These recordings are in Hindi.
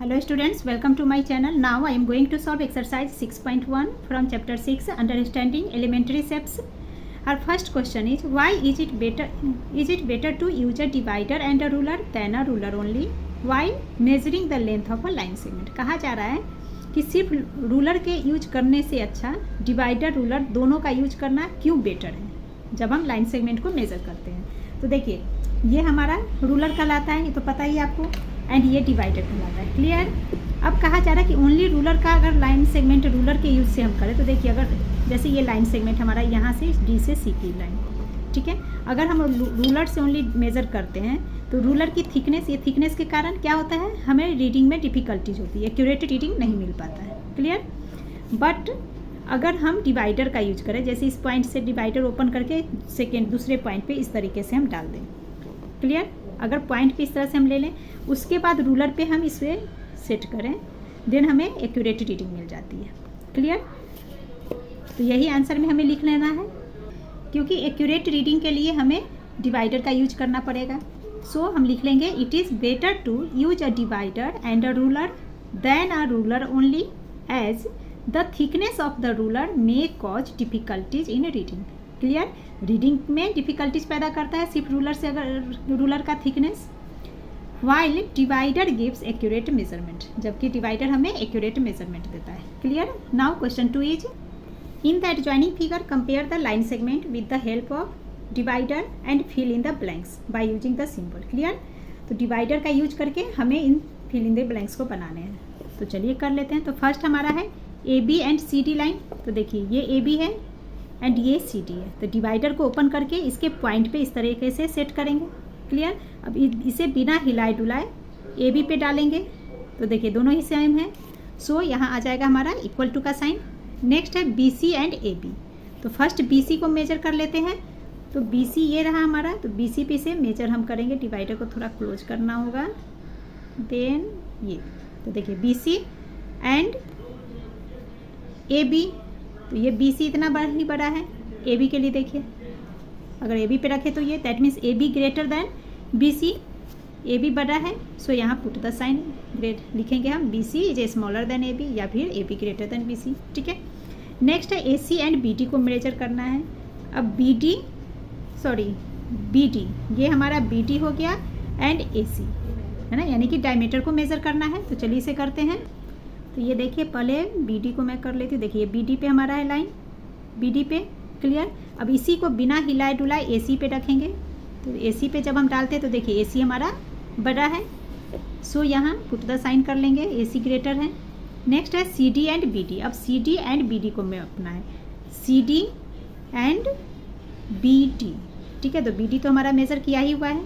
Hello students, welcome to my channel. Now I am going to solve exercise 6.1 from chapter 6, understanding elementary shapes. Our first question is, why is it better to use a divider and a ruler than a ruler only while measuring the length of a line segment? कहा जा रहा है कि सिर्फ रूलर के यूज करने से अच्छा डिवाइडर रूलर दोनों का यूज करना क्यों बेटर है जब हम लाइन सेगमेंट को मेज़र करते हैं। तो देखिए, ये हमारा रूलर कहलाता है, ये तो पता ही आपको, एंड ये डिवाइडर कहलाता है। क्लियर। अब कहा जा रहा है कि ओनली रूलर का अगर लाइन सेगमेंट रूलर के यूज से हम करें तो देखिए, अगर जैसे ये लाइन सेगमेंट हमारा यहाँ से डी से सी की लाइन, ठीक है, अगर हम रूलर से ओनली मेज़र करते हैं तो रूलर की थिकनेस, ये थिकनेस के कारण क्या होता है, हमें रीडिंग में डिफ़िकल्टीज होती है, एक्यूरेट रीडिंग नहीं मिल पाता है। क्लियर। बट अगर हम डिवाइडर का यूज करें, जैसे इस पॉइंट से डिवाइडर ओपन करके दूसरे पॉइंट पे इस तरीके से हम डाल दें। क्लियर। अगर पॉइंट पे इस तरह से हम ले लें, उसके बाद रूलर पे हम इसे सेट करें, देन हमें एक्यूरेट रीडिंग मिल जाती है। क्लियर। तो यही आंसर में हमें लिख लेना है, क्योंकि एक्यूरेट रीडिंग के लिए हमें डिवाइडर का यूज करना पड़ेगा। सो हम लिख लेंगे, it is better to use a divider and a ruler then a ruler only as the thickness of the ruler may cause difficulties in reading. Clear. Reading में डिफिकल्टीज पैदा करता है सिर्फ रूलर से, अगर रूलर का thickness, while divider gives accurate measurement, जबकि डिवाइडर हमें एक्यूरेट मेजरमेंट देता है। Clear. Now question 2 is, in the adjoining figure compare the line segment with the help of divider and fill in the blanks by using the symbol. Clear. तो डिवाइडर का यूज करके हमें इन फिल इन द ब्लैंक्स को बनाने हैं। तो चलिए कर लेते हैं। तो फर्स्ट हमारा है A B and C D line. तो देखिए, ये ए बी है एंड ये सी डी है। तो डिवाइडर को ओपन करके इसके पॉइंट पे इस तरीके से सेट करेंगे। क्लियर। अब इसे बिना हिलाए डुलाए ए बी पे डालेंगे। तो देखिए, दोनों ही सेम है, सो यहाँ आ जाएगा हमारा इक्वल टू का साइन। नेक्स्ट है B C and A B. तो फर्स्ट बी सी को मेजर कर लेते हैं। तो बी सी ये रहा हमारा, तो बी सी पे से मेजर हम करेंगे। डिवाइडर को थोड़ा क्लोज करना होगा, देन ये। तो देखिए, B C and A B. तो ये बी सी इतना ही बड़ा है, ए बी के लिए देखिए, अगर ए बी पे रखे तो ये, that means A B greater than B C. A B बड़ा है, सो यहाँ पुट द साइन ग्रेट लिखेंगे हम, B C is a smaller than A B, या फिर A B greater than B C. ठीक है। नेक्स्ट है A C and B D को मेजर करना है। अब बी डी, ये हमारा बी डी हो गया एंड ए सी है ना, यानी कि डायमीटर को मेजर करना है। तो चलिए इसे करते हैं। तो ये देखिए, पहले बी डी को मैं कर लेती हूँ। देखिए, बी डी पे हमारा है लाइन, बी डी पे। क्लियर। अब इसी को बिना हिलाए डुलाए ए सी पे रखेंगे। तो ए सी पे जब हम डालते हैं तो देखिए, ए सी हमारा बड़ा है, सो यहाँ पुट द साइन कर लेंगे, ए सी ग्रेटर है। नेक्स्ट है C D and B D. अब C D and B D को मैं अपना है, C D and B D. ठीक है। तो बी डी तो हमारा मेज़र किया ही हुआ है।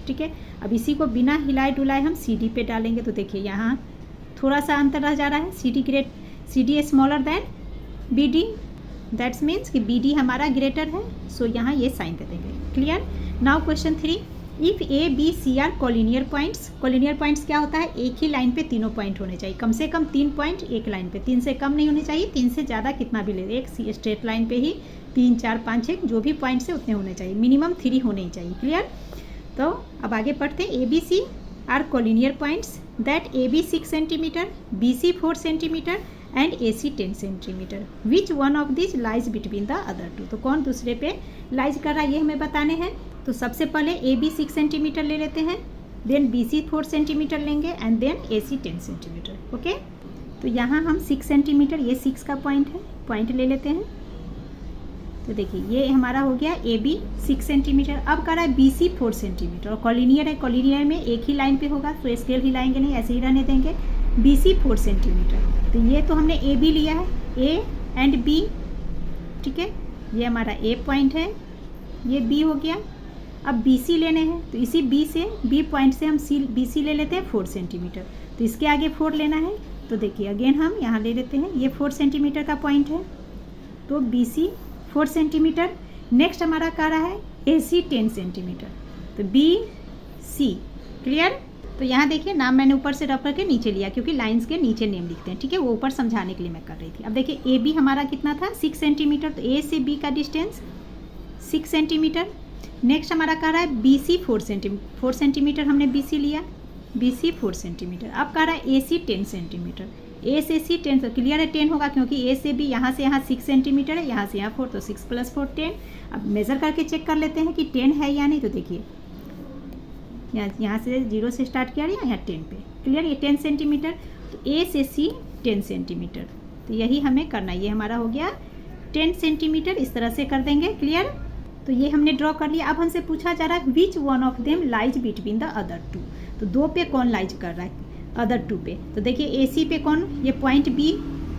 ठीक है। अब इसी को बिना हिलाए डुलाए हम सी डी पे डालेंगे। तो देखिए, यहाँ थोड़ा सा अंतर रह जा रहा है, C D a smaller than B D, that's means कि बी डी हमारा ग्रेटर है, सो यहाँ ये साइन दे देंगे। Clear. Now question 3, if A B C are collinear points. Collinear points क्या होता है, एक ही लाइन पे तीनों पॉइंट होने चाहिए, कम से कम 3 पॉइंट एक लाइन पे, 3 से कम नहीं होने चाहिए, 3 से ज़्यादा कितना भी ले, एक स्ट्रेट लाइन पे ही 3, 4, 5, 6 जो भी पॉइंट्स है उतने होने चाहिए, मिनिमम 3 होने ही चाहिए। क्लियर। तो अब आगे पढ़ते हैं। A B C are collinear points that A B 6 centimetre, B C 4 centimetre and A C 10 centimetre, which one of this lies between the other two. तो कौन दूसरे पे लाइज कर रहा है ये हमें बताने हैं। तो सबसे पहले ए बी 6 सेंटीमीटर ले लेते हैं, देन बी सी 4 सेंटीमीटर लेंगे and then A C 10 centimetre. Okay. तो यहाँ हम 6 सेंटीमीटर, ये 6 का पॉइंट है, पॉइंट ले लेते हैं। तो देखिए, ये हमारा हो गया ए बी 6 सेंटीमीटर। अब कर रहा है बी सी 4 सेंटीमीटर, और कॉलिनियर है, कॉलिनियर में एक ही लाइन पे होगा, तो स्केल हिलाएंगे नहीं, ऐसे ही रहने देंगे। B C 4 centimetre. तो ये तो हमने ए बी लिया है, ए एंड बी। ठीक है। ये हमारा ए पॉइंट है, ये बी हो गया। अब बी सी लेने हैं, तो इसी बी पॉइंट से हम बी सी ले लेते हैं 4 सेंटीमीटर। तो इसके आगे 4 लेना है। तो देखिए, अगेन हम यहाँ ले लेते हैं, ये 4 सेंटीमीटर का पॉइंट है, तो बी सी 4 सेंटीमीटर। नेक्स्ट हमारा कह रहा है ए सी 10 सेंटीमीटर, तो बी सी। क्लियर। तो यहाँ देखिए, नाम मैंने ऊपर से रफ करके नीचे लिया, क्योंकि लाइंस के नीचे नेम लिखते हैं। ठीक है, वो ऊपर समझाने के लिए मैं कर रही थी। अब देखिए, ए बी हमारा कितना था, 6 सेंटीमीटर। तो ए से बी का डिस्टेंस 6 सेंटीमीटर। नेक्स्ट हमारा कह रहा है बी सी 4 सेंटीमीटर हमने बी सी लिया। BC 4 centimetre. अब कह रहा है AC 10 सेंटीमीटर। A से C 10, तो क्लियर है 10 होगा क्योंकि A से B यहाँ से यहाँ 6 सेंटीमीटर है, यहाँ से यहाँ 4, तो 6 + 4 10। अब मेज़र करके चेक कर लेते हैं कि 10 है या नहीं। तो देखिए यहाँ से 0 से स्टार्ट किया यहाँ 10 पे, क्लियर, ये 10 सेंटीमीटर। तो A से C 10 सेंटीमीटर, तो यही हमें करना है। ये हमारा हो गया 10 सेंटीमीटर, इस तरह से कर देंगे, क्लियर। तो ये हमने ड्रॉ कर लिया। अब हमसे पूछा जा रहा है which one of them lies between the other two, तो 2 पे कौन लाइज कर रहा है अदर 2 पे। तो देखिए AC पे कौन, ये पॉइंट B,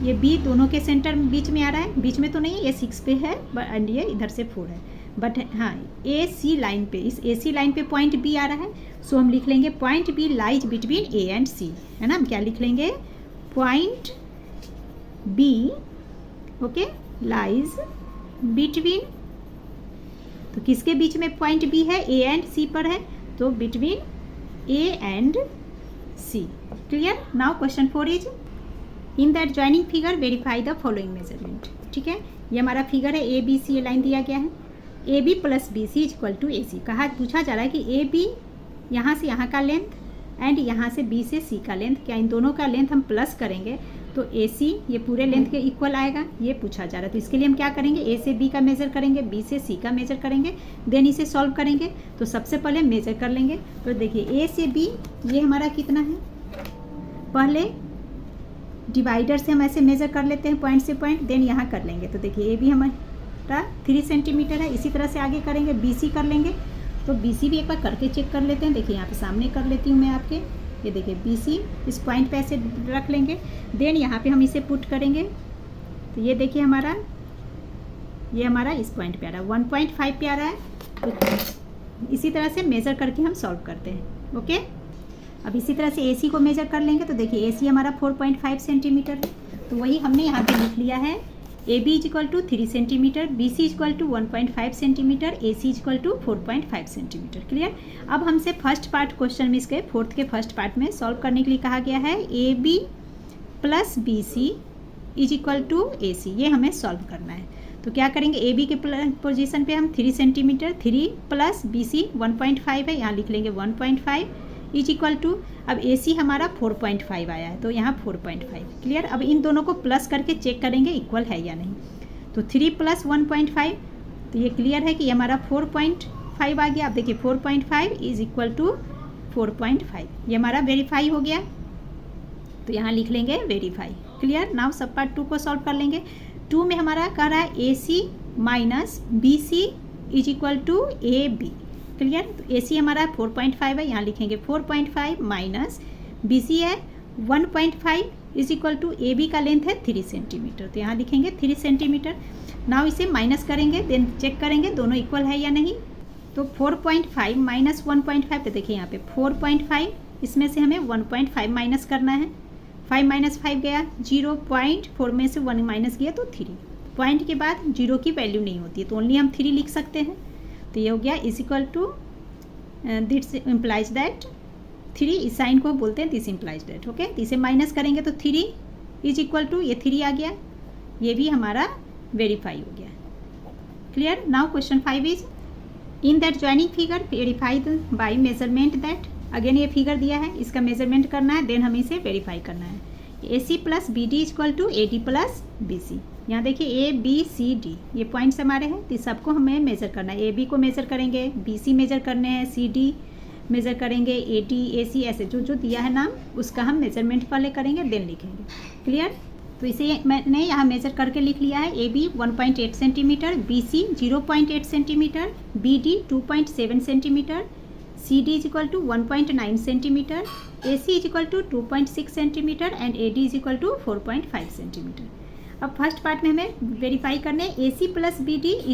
ये B दोनों के सेंटर बीच में आ रहा है, बीच में तो नहीं है, ये 6 पे है एंड ये इधर से 4 है, बट हाँ AC लाइन पे, इस AC लाइन पे पॉइंट B आ रहा है। सो हम लिख लेंगे point B lies between A and C, है ना। हम क्या लिख लेंगे, point B, okay, lies between, तो किसके बीच में पॉइंट B है, A एंड C पर है, तो between A and C, clear. Now question 4 is in that joining figure verify the following measurement. ठीक है, ये हमारा फिगर है, ABC ये लाइन दिया गया है, AB + BC = AC। कहा पूछा जा रहा है कि AB यहाँ से यहाँ का लेंथ एंड यहाँ से B से C का लेंथ, क्या इन दोनों का लेंथ हम प्लस करेंगे तो AC ये पूरे लेंथ के इक्वल आएगा, ये पूछा जा रहा है। तो इसके लिए हम क्या करेंगे, A से B का मेज़र करेंगे, B से C का मेज़र करेंगे, देन इसे सॉल्व करेंगे। तो सबसे पहले मेज़र कर लेंगे। तो देखिए A से B ये हमारा कितना है, पहले डिवाइडर से हम ऐसे मेज़र कर लेते हैं पॉइंट से पॉइंट, देन यहाँ कर लेंगे। तो देखिए AB हमारा 3 सेंटीमीटर है, इसी तरह से आगे करेंगे, BC कर लेंगे। तो BC भी एक बार करके चेक कर लेते हैं। देखिए यहाँ पे सामने कर लेती हूँ मैं आपके, ये देखिए BC इस पॉइंट पे ऐसे रख लेंगे, देन यहाँ पे हम इसे पुट करेंगे। तो ये देखिए हमारा, ये हमारा इस पॉइंट पे आ रहा है, 1.5 पे आ रहा है। तो इसी तरह से मेज़र करके हम सॉल्व करते हैं, ओके। अब इसी तरह से AC को मेज़र कर लेंगे। तो देखिए AC हमारा 4.5 सेंटीमीटर है, तो वही हमने यहाँ पे लिख लिया है, AB = 3 centimetre, BC = 1.5 centimetre, AC = 4.5 centimetre, clear. अब हमसे फर्स्ट पार्ट क्वेश्चन में इसके 4th के फर्स्ट पार्ट में सॉल्व करने के लिए कहा गया है AB + BC = AC, ये हमें सॉल्व करना है। तो क्या करेंगे, AB के पोजीशन पे हम 3 सेंटीमीटर, 3 + BC 1.5 है, यहाँ लिख लेंगे 1.5 = अब AC हमारा 4.5 आया है, तो यहाँ 4.5, क्लियर। अब इन दोनों को प्लस करके चेक करेंगे इक्वल है या नहीं। तो 3 + 1.5, तो ये क्लियर है कि हमारा 4.5 आ गया। अब देखिए 4.5 = 4.5, ये हमारा वेरीफाई हो गया। तो यहाँ लिख लेंगे वेरीफाई, क्लियर। नाउ सब पार्ट 2 को सॉल्व कर लेंगे। 2 में हमारा कह रहा है AC - BC = AB, क्लियर। तो AC हमारा 4.5 है, यहाँ लिखेंगे 4.5 माइनस BC है 1.5 = AB का लेंथ है 3 सेंटीमीटर, तो यहाँ लिखेंगे 3 सेंटीमीटर। नाउ इसे माइनस करेंगे, देन चेक करेंगे दोनों इक्वल है या नहीं। तो 4.5 - 1.5, तो देखिए यहाँ पे 4.5, इसमें से हमें 1.5 माइनस करना है। 5 - 5 गया 0.4 में से 1 माइनस किया तो 3। पॉइंट के बाद 0 की वैल्यू नहीं होती है, तो ओनली हम 3 लिख सकते हैं। तो ये हो गया = दिस इम्प्लाइज दैट 3, इस साइन को बोलते हैं दिस इम्प्लाइज दैट, ओके। तो इसे माइनस करेंगे तो 3 = ये 3 आ गया, ये भी हमारा वेरीफाई हो गया, clear. Now question 5 is in that joining figure verified bye measurement that. Again ये फिगर दिया है, इसका मेजरमेंट करना है, देन हमें इसे वेरीफाई करना है। AC + BD = AD + BC। यहाँ देखिए ABCD ये पॉइंट्स हमारे हैं, तो सबको हमें मेज़र करना है। AB को मेज़र करेंगे, BC मेज़र करने हैं, CD मेज़र करेंगे, AD AC ऐसे जो जो दिया है नाम उसका हम मेज़रमेंट पहले करेंगे, देन लिखेंगे, क्लियर। तो इसे मैंने यहाँ मेज़र करके लिख लिया है। AB 1.8 centimetre, BC 0.8 centimetre, BD 2.7 centimetre, CD = 1.9 centimetre, AC = 2.6 centimetre and AD = 4.5 centimetre. अब फर्स्ट पार्ट में हमें वेरीफाई करने AC + BD =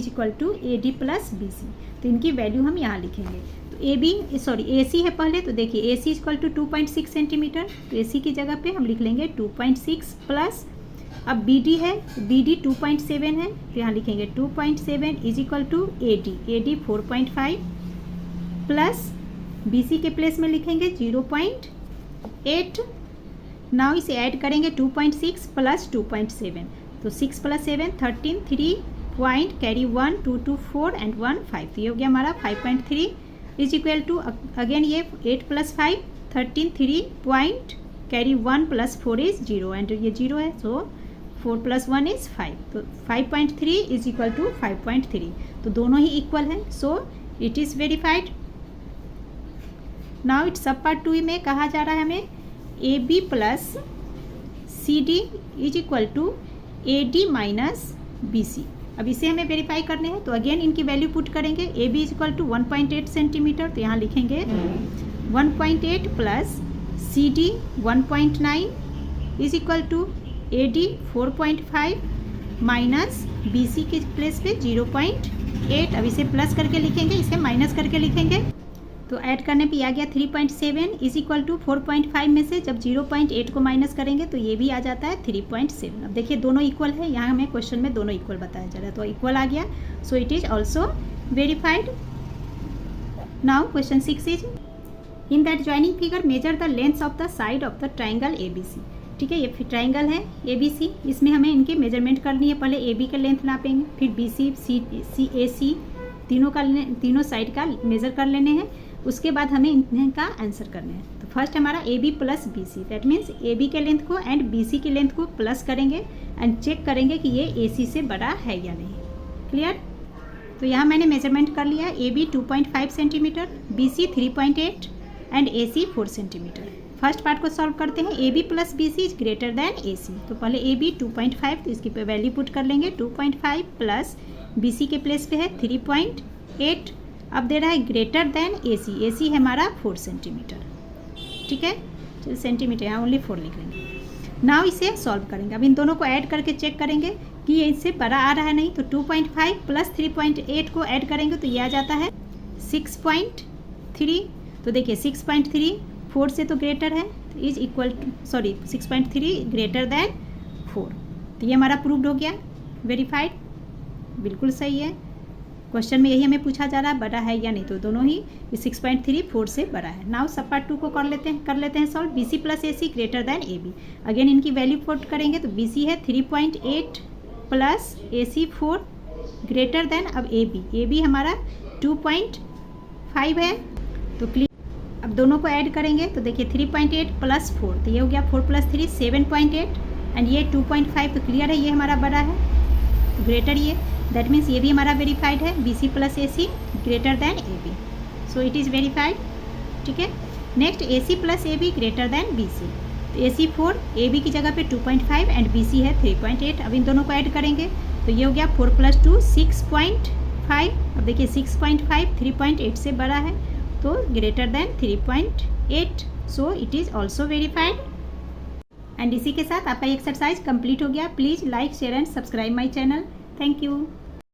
AD + BC, तो इनकी वैल्यू हम यहाँ लिखेंगे। तो AC है पहले, तो देखिए AC = 2.6 सेंटीमीटर, तो AC की जगह पे हम लिख लेंगे 2.6 प्लस, अब BD है, BD 2.7 है, तो यहाँ लिखेंगे 2.7 = AD 4.5 प्लस BC के प्लेस में लिखेंगे 0.8। नाउ इसे ऐड करेंगे 2.6 प्लस 2.7, तो 6 + 7 13, 3 पॉइंट कैरी 1 2 2 4 एंड 1 5, तो ये हो गया हमारा 5.3 = अगेन ये 8 + 5 13 3 point carry 1 plus 4 is 0 and ये 0 है, सो 4 प्लस 1 इज 5, तो 5.3 इज इक्वल टू 5.3, तो दोनों ही इक्वल है, so it is verified. Now it's sub part 2 में कहा जा रहा है हमें A B plus C D is equal to A D minus B C. अब इसे हमें वेरीफाई करने हैं, तो अगेन इनकी वैल्यू पुट करेंगे। A B is equal to 1.8 centimetre, तो यहाँ लिखेंगे 1.8 plus C D 1.9 is equal to A D 4.5 minus B C के प्लेस पे 0.8। अब इसे प्लस करके लिखेंगे, इसे माइनस करके लिखेंगे, तो ऐड करने पे आ गया 3.7 इज इक्वल टू 4.5 में से जब 0.8 को माइनस करेंगे तो ये भी आ जाता है 3.7। अब देखिए दोनों इक्वल है, यहाँ हमें क्वेश्चन में दोनों इक्वल बताया जा रहा है, तो इक्वल आ गया, so it is also verified. Now question 6 is in that joining figure measure the length of the side of the triangle A B C. ठीक है, ये ट्राइंगल है ए बी सी, इसमें हमें इनकी मेजरमेंट करनी है। पहले ए बी का लेंथ नापेंगे, फिर बी सी सी ए सी तीनों साइड का मेज़र कर लेने हैं, उसके बाद हमें इनका आंसर करना है। तो फर्स्ट हमारा A B plus B C, that means A B के लेंथ को एंड बी सी की लेंथ को प्लस करेंगे एंड चेक करेंगे कि ये ए सी से बड़ा है या नहीं। क्लियर? तो यहाँ मैंने मेजरमेंट कर लिया, A B 2.5 centimetre, B C 3.8 and A C 4 centimetre. First part को सॉल्व करते हैं। A B plus B C is greater than A C, तो पहले ए बी 2.5, तो इसकी वैल्यू पुट कर लेंगे। 2.5 प्लस बी सी के प्लेस पे है 3.8, अब दे रहा है ग्रेटर देन ए सी है हमारा 4 सेंटीमीटर। ठीक है, चलिए सेंटीमीटर यहाँ ओनली 4 लिख लेंगे। नाउ इसे सॉल्व करेंगे। अब इन दोनों को ऐड करके चेक करेंगे कि ये इससे बड़ा आ रहा है नहीं, तो 2.5 प्लस 3.8 को ऐड करेंगे तो ये आ जाता है 6.3। तो देखिए 6.3 4 से तो ग्रेटर है, तो is equal to 6.3 greater than 4, तो ये हमारा प्रूव्ड हो गया, वेरीफाइड, बिल्कुल सही है। क्वेश्चन में यही हमें पूछा जा रहा है बड़ा है या नहीं, तो दोनों ही 6.3 4 से बड़ा है। नाउ सब पार्ट 2 को कर लेते हैं solve. B C plus A C greater than A B, again इनकी वैल्यू पुट करेंगे, तो बी सी है 3.8 plus A C 4 greater than अब ए बी हमारा 2.5 है, तो क्लियर। अब दोनों को ऐड करेंगे, तो देखिए 3.8 प्लस 4, तो ये हो गया 4 प्लस 3 7.8 एंड ये 2.5, तो क्लियर है ये हमारा बड़ा है, तो ग्रेटर ये, दैट मीन्स ये भी हमारा वेरीफाइड है, B C plus A C greater than A B, so it is verified. ठीक है, next A C plus A B greater than B C, तो ए सी 4 ए बी की जगह पे 2.5 एंड बी सी है 3.8। अब इन दोनों को ऐड करेंगे, तो ये हो गया 4 प्लस 2 6.5। अब देखिए 6.5 3.8 से बड़ा है, तो greater than 3.8, so it is also verified. And इसी के साथ आपका एक्सरसाइज कंप्लीट हो गया। Please like share and subscribe my channel. Thank you.